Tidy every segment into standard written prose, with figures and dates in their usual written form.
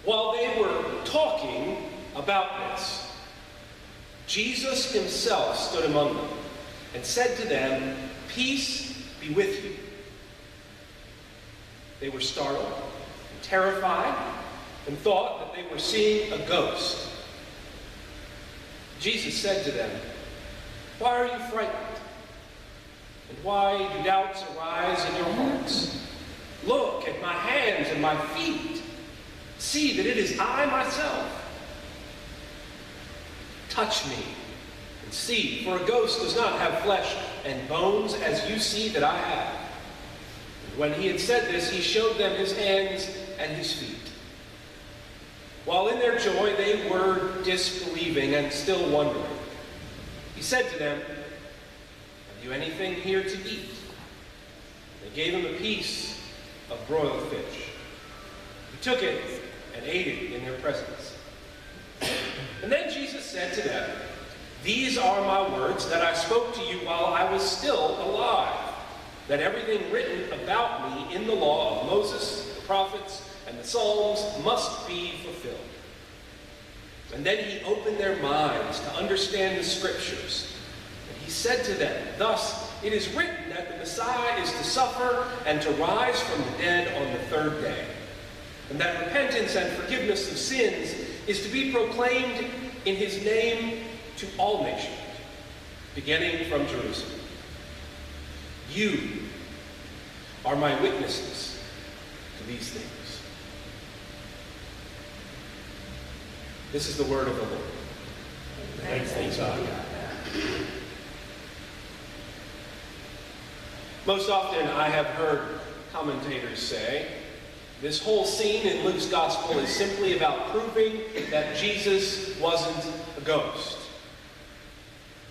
While they were talking about this, Jesus himself stood among them and said to them, "Peace be with you." They were startled and terrified and thought that they were seeing a ghost. Jesus said to them, "Why are you frightened? And why do doubts arise in your hearts? Look at my hands and my feet. See that it is I myself. Touch me and see, for a ghost does not have flesh and bones as you see that I have." And when he had said this, he showed them his hands and his feet. While in their joy they were disbelieving and still wondering, he said to them, "Have you anything here to eat?" They gave him a piece of broiled fish. He took it and ate it in their presence. And then Jesus said to them, "These are my words that I spoke to you while I was still alive, that everything written about me in the law of Moses, the prophets, and the Psalms must be fulfilled." And then he opened their minds to understand the Scriptures. And he said to them, "Thus it is written that the Messiah is to suffer and to rise from the dead on the third day, and that repentance and forgiveness of sins is to be proclaimed in his name to all nations, beginning from Jerusalem. You are my witnesses to these things." This is the word of the Lord. Thanks be to God. Most often I have heard commentators say, this whole scene in Luke's gospel is simply about proving that Jesus wasn't a ghost.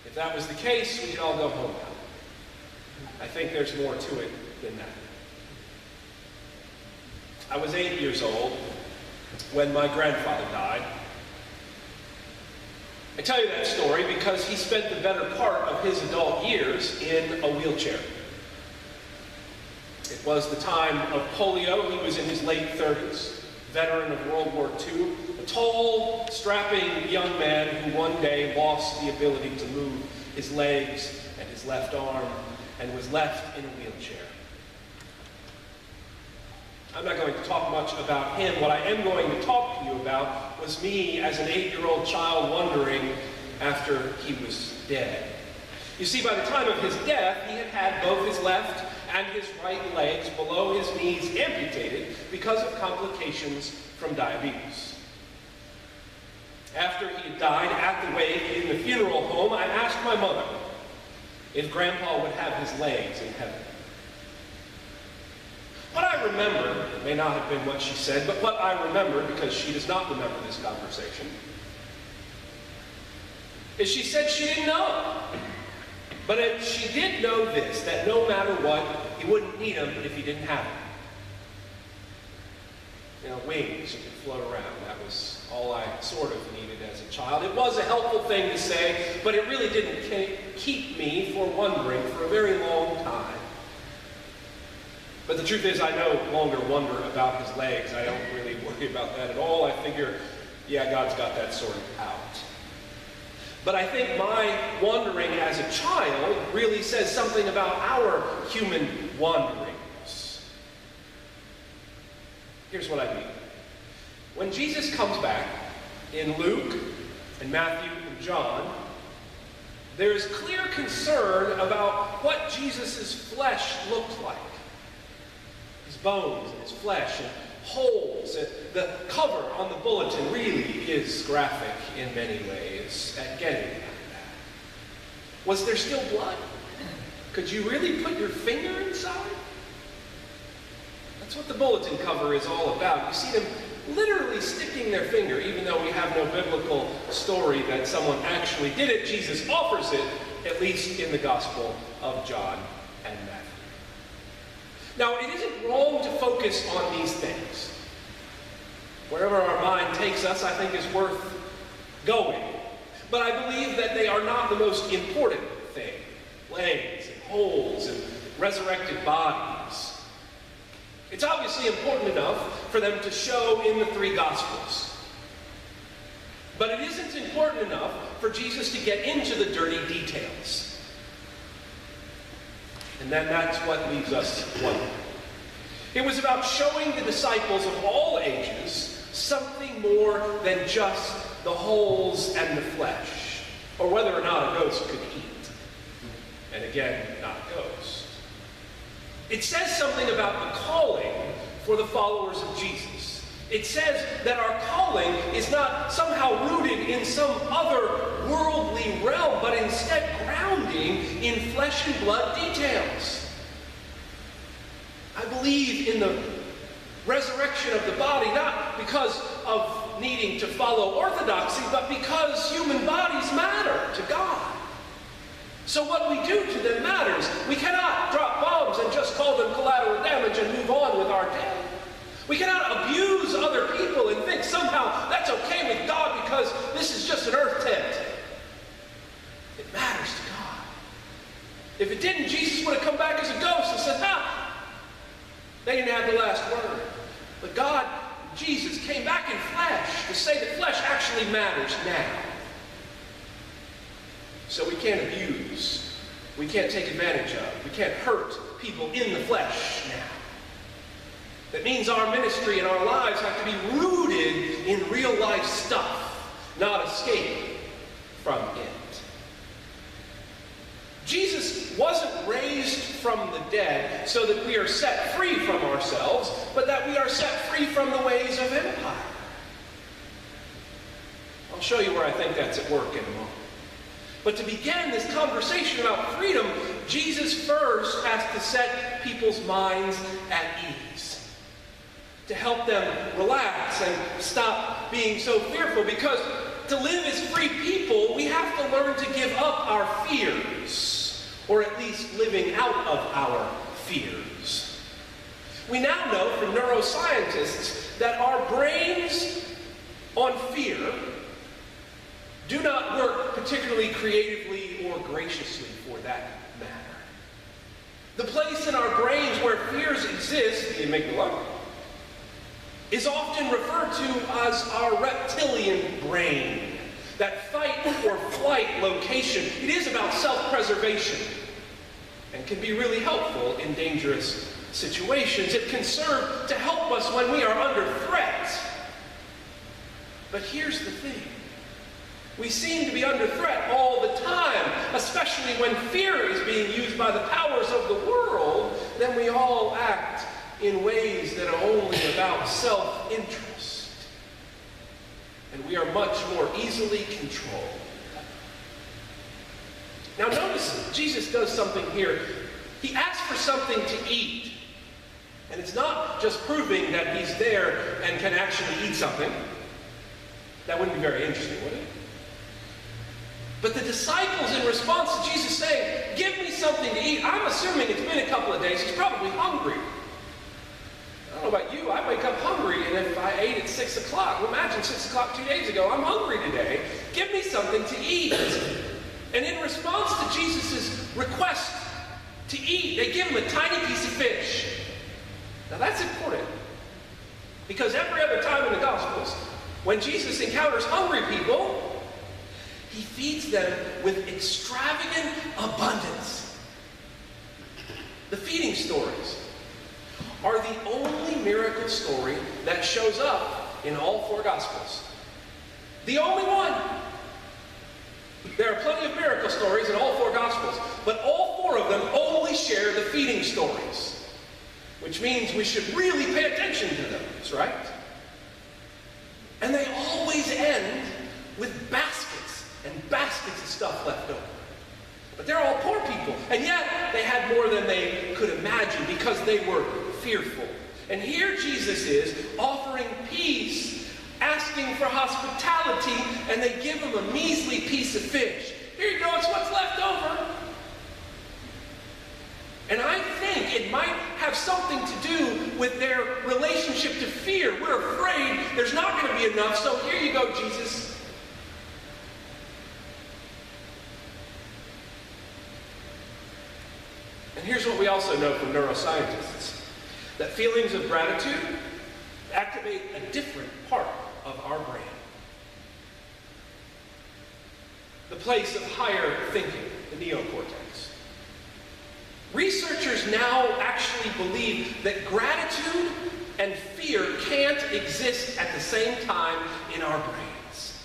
If that was the case, we could all go home now. I think there's more to it than that. I was 8 years old when my grandfather died. I tell you that story because he spent the better part of his adult years in a wheelchair. It was the time of polio. He was in his late 30s, veteran of World War II, a tall, strapping young man who one day lost the ability to move his legs and his left arm and was left in a wheelchair. I'm not going to talk much about him. What I am going to talk to you about was me as an 8-year-old child wondering after he was dead. You see, by the time of his death, he had had both his left and his right legs below his knees amputated because of complications from diabetes. After he had died at the wake in the funeral home, I asked my mother if Grandpa would have his legs in heaven. What I remember, it may not have been what she said, but what I remember, because she does not remember this conversation, is she said she didn't know. But she did know this, that no matter what, he wouldn't need them if he didn't have them. You know, wings, you could float around. That was all I sort of needed as a child. It was a helpful thing to say, but it really didn't keep me from wondering for a very long time. But the truth is, I no longer wonder about his legs. I don't really worry about that at all. I figure, yeah, God's got that sorted out. But I think my wandering as a child really says something about our human wanderings. Here's what I mean. When Jesus comes back in Luke and Matthew and John, there is clear concern about what Jesus' flesh looked like. His bones and his flesh and holes. The cover on the bulletin really is graphic in many ways at getting at that. Was there still blood? Could you really put your finger inside? That's what the bulletin cover is all about. You see them literally sticking their finger, even though we have no biblical story that someone actually did it. Jesus offers it, at least in the Gospel of John and Matthew. Now, it isn't wrong to focus on these things. Wherever our mind takes us, I think is worth going. But I believe that they are not the most important thing. Legs and holes and resurrected bodies. It's obviously important enough for them to show in the three Gospels. But it isn't important enough for Jesus to get into the dirty details. And then that's what leaves us wondering. It was about showing the disciples of all ages something more than just the holes and the flesh, or whether or not a ghost could eat. And again, not a ghost. It says something about the calling for the followers of Jesus. It says that our calling is not somehow rooted in some other worldly realm, but instead grounding in flesh and blood details. I believe in the resurrection of the body, not because of needing to follow orthodoxy, but because human bodies matter to God. So what we do to them matters. We cannot drop bombs and just call them collateral damage and move on with our day. We cannot abuse other people and think somehow that's okay with God because this is just an earth tent. It matters to God. If it didn't, Jesus would have come back as a ghost and said, they didn't have the last word. But God, Jesus, came back in flesh to say that flesh actually matters now. So we can't abuse. We can't take advantage of. We can't hurt people in the flesh now. That means our ministry and our lives have to be rooted in real life stuff, not escape from it. Jesus wasn't raised from the dead so that we are set free from ourselves, but that we are set free from the ways of empire. I'll show you where I think that's at work in a moment. But to begin this conversation about freedom, Jesus first has to set people's minds at ease, to help them relax and stop being so fearful, because to live as free people, we have to learn to give up our fears, or at least living out of our fears. We now know from neuroscientists that our brains on fear do not work particularly creatively or graciously, for that matter. The place in our brains where fears exist, the amygdala, is often referred to as our reptilian brain, that fight or flight location. It is about self-preservation and can be really helpful in dangerous situations. It can serve to help us when we are under threat. But here's the thing. We seem to be under threat all the time, especially when fear is being used by the powers of the world. Then we all act in ways that are only about self-interest. And we are much more easily controlled. Now notice Jesus does something here. He asks for something to eat. And it's not just proving that he's there and can actually eat something. That wouldn't be very interesting, would it? But the disciples, in response to Jesus saying, give me something to eat, I'm assuming it's been a couple of days. He's probably hungry. I don't know about you, I wake up hungry, and if I ate at 6 o'clock, well, imagine 6 o'clock 2 days ago, I'm hungry today. Give me something to eat. And in response to Jesus' request to eat, they give him a tiny piece of fish. Now that's important, because every other time in the Gospels, when Jesus encounters hungry people, he feeds them with extravagant abundance. The feeding stories are the only miracle story that shows up in all four Gospels. The only one. There are plenty of miracle stories in all four Gospels, but all four of them only share the feeding stories, which means we should really pay attention to those, right? And they always end with baskets and baskets of stuff left over. But they're all poor people, and yet they had more than they could imagine because they were fearful. And here Jesus is offering peace, asking for hospitality, and they give him a measly piece of fish. Here you go, it's what's left over. And I think it might have something to do with their relationship to fear. We're afraid there's not going to be enough, so here you go, Jesus. And here's what we also know from neuroscientists. that feelings of gratitude activate a different part of our brain. The place of higher thinking, the neocortex. Researchers now actually believe that gratitude and fear can't exist at the same time in our brains.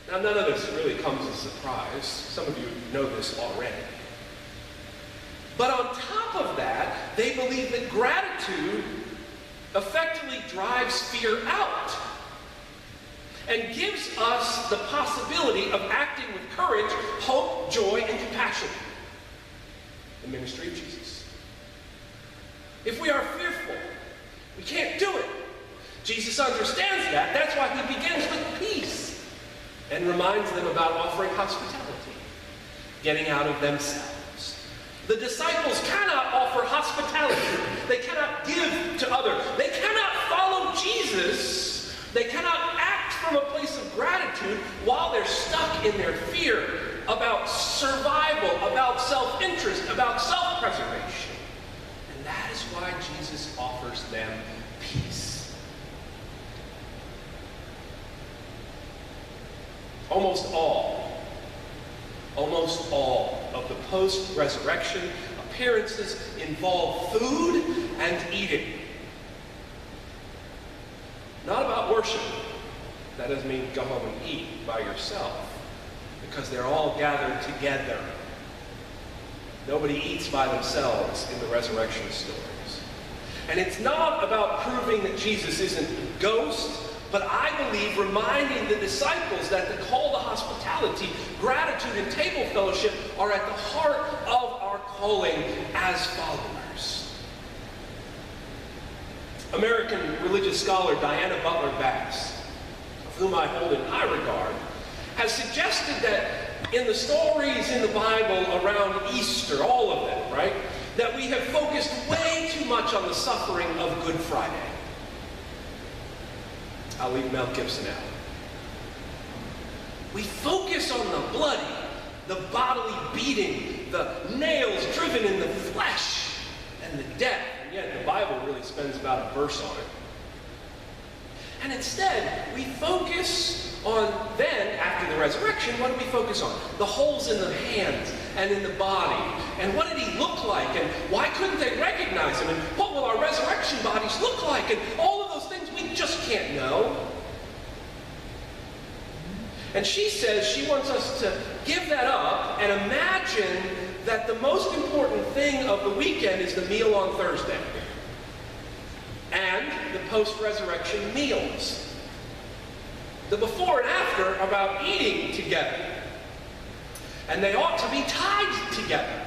Now, none of this really comes as a surprise. Some of you know this already. But on top of that, they believe that gratitude effectively drives fear out and gives us the possibility of acting with courage, hope, joy, and compassion. The ministry of Jesus. If we are fearful, we can't do it. Jesus understands that. That's why he begins with peace and reminds them about offering hospitality, getting out of themselves. The disciples cannot offer hospitality. They cannot give to others. They cannot follow Jesus. They cannot act from a place of gratitude while they're stuck in their fear about survival, about self-interest, about self-preservation. And that is why Jesus offers them peace. Almost all of the post-resurrection appearances involve food and eating. Not about worship. That doesn't mean go home and eat by yourself, because they're all gathered together. Nobody eats by themselves in the resurrection stories. And it's not about proving that Jesus isn't a ghost, but I believe reminding the disciples that the call to hospitality, gratitude, and table fellowship are at the heart of our calling as followers. American religious scholar Diana Butler Bass, of whom I hold in high regard, has suggested that in the stories in the Bible around Easter, all of them, right, that we have focused way too much on the suffering of Good Friday. I'll leave Mel Gibson out. We focus on the bloody, the bodily beating, the nails driven in the flesh, and the death. And yet the Bible really spends about a verse on it. And instead, we focus on then, after the resurrection, what do we focus on? The holes in the hands and in the body. And what did he look like? And why couldn't they recognize him? And what will our resurrection bodies look like? And all of those things we just can't know. And she says she wants us to give that up and imagine that the most important thing of the weekend is the meal on Thursday and the post-resurrection meals. The before and after are about eating together. And they ought to be tied together.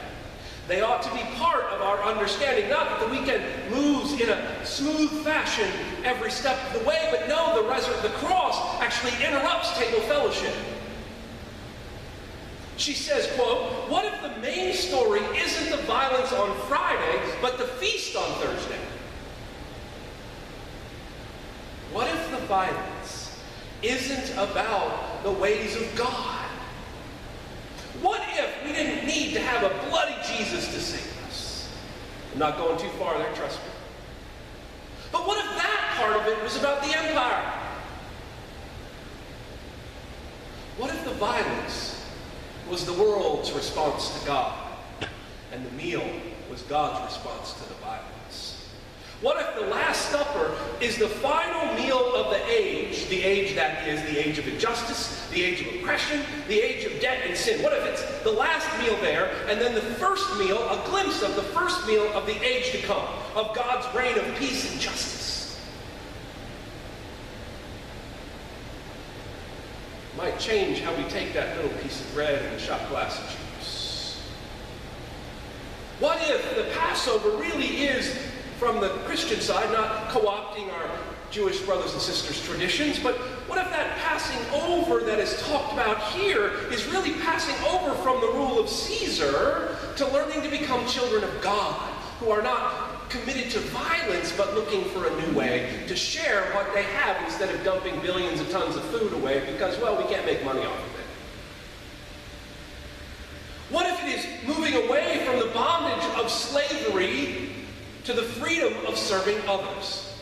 They ought to be part of our understanding. Not that the weekend moves in a smooth fashion every step of the way, but no, the cross actually interrupts table fellowship. She says, quote, "What if the main story isn't the violence on Friday, but the feast on Thursday? What if the violence isn't about the ways of God? What if we didn't need to have a bloody Jesus to save us?" I'm not going too far there, trust me. But what if that part of it was about the empire? What if the violence was the world's response to God, and the meal was God's response to the violence? What if the Last Supper is the final meal of the age that is the age of injustice, the age of oppression, the age of debt and sin? What if it's the last meal there, and then the first meal, a glimpse of the first meal of the age to come, of God's reign of peace and justice? Might change how we take that little piece of bread and a shot glass of juice. What if the Passover really is, from the Christian side, not co-opting our Jewish brothers and sisters' traditions, but what if that passing over that is talked about here is really passing over from the rule of Caesar to learning to become children of God, who are not committed to violence, but looking for a new way to share what they have instead of dumping billions of tons of food away because, well, we can't make money off of it? What if it is moving away from the bomb slavery to the freedom of serving others.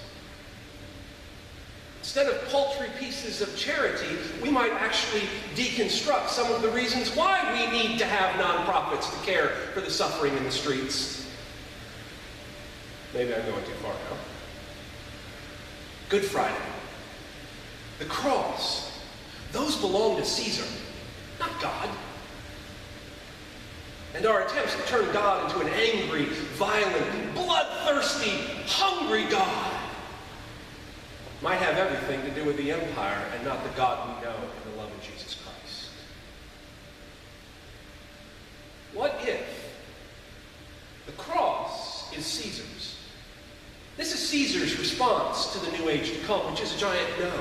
Instead of paltry pieces of charity, we might actually deconstruct some of the reasons why we need to have nonprofits to care for the suffering in the streets. Maybe I'm going too far now. Good Friday, the cross, those belong to Caesar, not God. And our attempts to turn God into an angry, violent, bloodthirsty, hungry God might have everything to do with the empire and not the God we know in the love of Jesus Christ. What if the cross is Caesar's? This is Caesar's response to the new age to come, which is a giant no.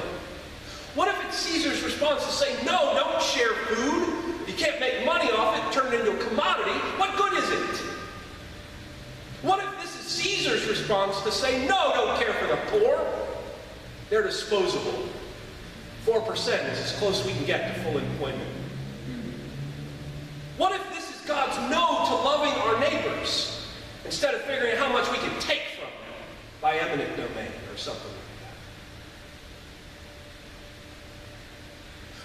What if it's Caesar's response to say, no, don't share food. If you can't make money off it, turn it into a commodity, what good is it? What if this is Caesar's response to say, no, don't care for the poor. They're disposable. 4% is as close as we can get to full employment. What if this is God's no to loving our neighbors instead of figuring out how much we can take from them by eminent domain or something like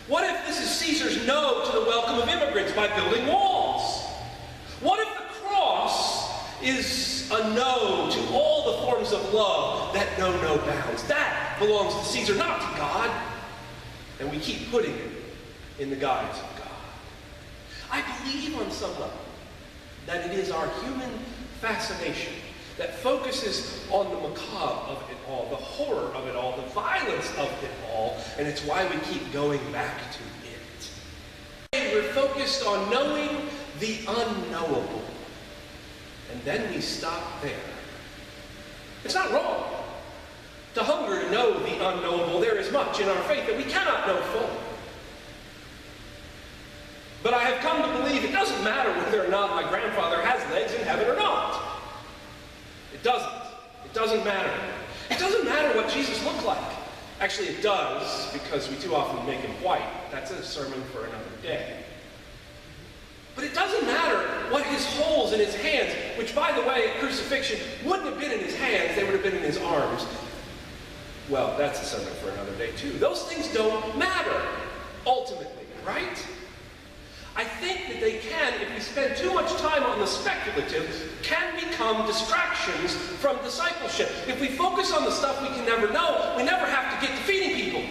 that? What if this is Caesar's no to the welcome of immigrants by building walls? What if the cross is a no to all the forms of love that know no bounds? That belongs to Caesar, not to God. And we keep putting it in the guise of God. I believe on some level that it is our human fascination that focuses on the macabre of it all, the horror of it all, the violence of it all, and it's why we keep going back to it. We're focused on knowing the unknowable, and then we stop there. It's not wrong to hunger to know the unknowable. There is much in our faith that we cannot know fully. But I have come to believe it doesn't matter whether or not my grandfather has legs in heaven or not. It doesn't. It doesn't matter. It doesn't matter what Jesus looked like. Actually, it does, because we too often make him white. That's a sermon for another day. But it doesn't matter what his holes in his hands, which, by the way, at crucifixion wouldn't have been in his hands, they would have been in his arms. Well, that's a sermon for another day, too. Those things don't matter, ultimately, right? I think that they can, if we spend too much time on the speculative, can become distractions from discipleship. If we focus on the stuff we can never know, we never have to get to feeding people.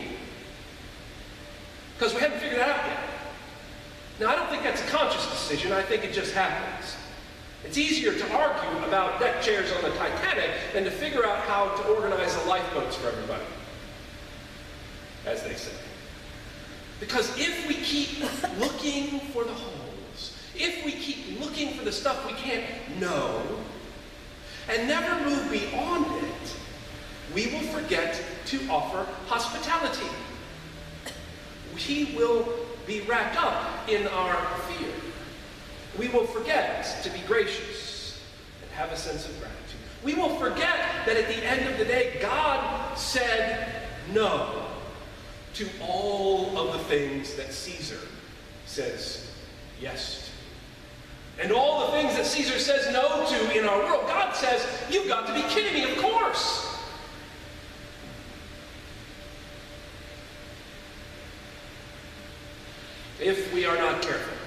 Because we haven't figured that out yet. Now, I don't think that's a conscious decision. I think it just happens. It's easier to argue about deck chairs on the Titanic than to figure out how to organize the lifeboats for everybody, as they say. Because if we keep looking for the holes, if we keep looking for the stuff we can't know, and never move beyond it, we will forget to offer hospitality. We will be wrapped up in our fear. We will forget to be gracious and have a sense of gratitude. We will forget that at the end of the day, God said no to all of the things that Caesar says yes to. And all the things that Caesar says no to in our world, God says, you've got to be kidding me, of course. If we are not careful,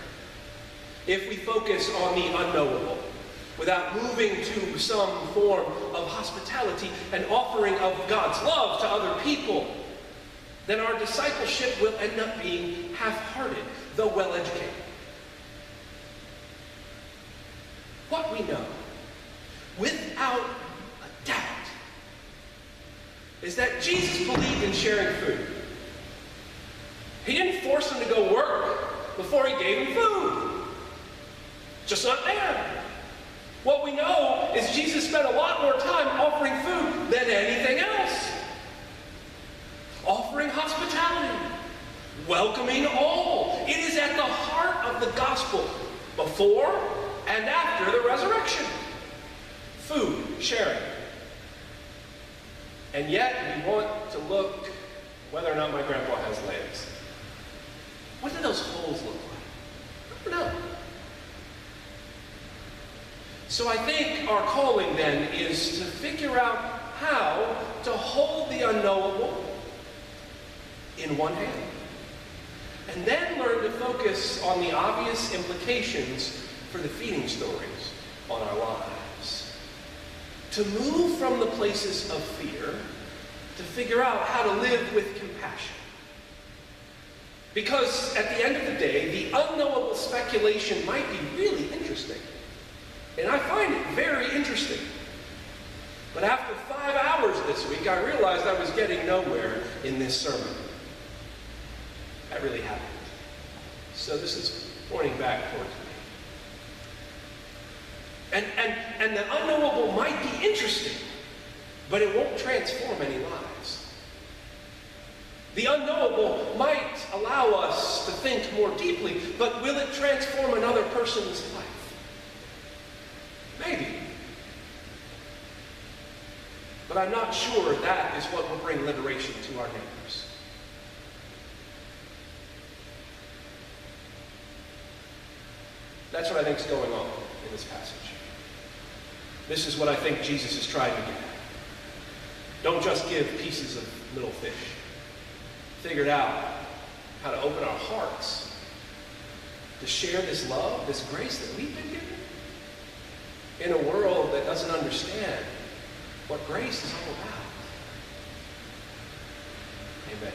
if we focus on the unknowable, without moving to some form of hospitality and offering of God's love to other people, then our discipleship will end up being half-hearted, though well-educated. What we know, without a doubt, is that Jesus believed in sharing food. He didn't force them to go work before he gave them food. Just not there. What we know is Jesus spent a lot more time offering food than anything else. Offering hospitality, welcoming all. It is at the heart of the gospel, before and after the resurrection. Food, sharing. And yet we want to look whether or not my grandpa has legs. What do those holes look like? I don't know. So I think our calling then is to figure out how to hold the unknowable in one hand, and then learn to focus on the obvious implications for the feeding stories on our lives. To move from the places of fear to figure out how to live with compassion. Because at the end of the day, the unknowable speculation might be really interesting. And I find it very interesting. But after 5 hours this week, I realized I was getting nowhere in this sermon. That really happened. So this is pointing back towards me. And the unknowable might be interesting, but it won't transform any lives. The unknowable might allow us to think more deeply, but will it transform another person's life? Maybe. But I'm not sure that is what will bring liberation to our neighbors. That's what I think is going on in this passage. This is what I think Jesus is trying to get at. Don't just give pieces of little fish. Figure out how to open our hearts to share this love, this grace that we've been given in a world that doesn't understand what grace is all about. Amen.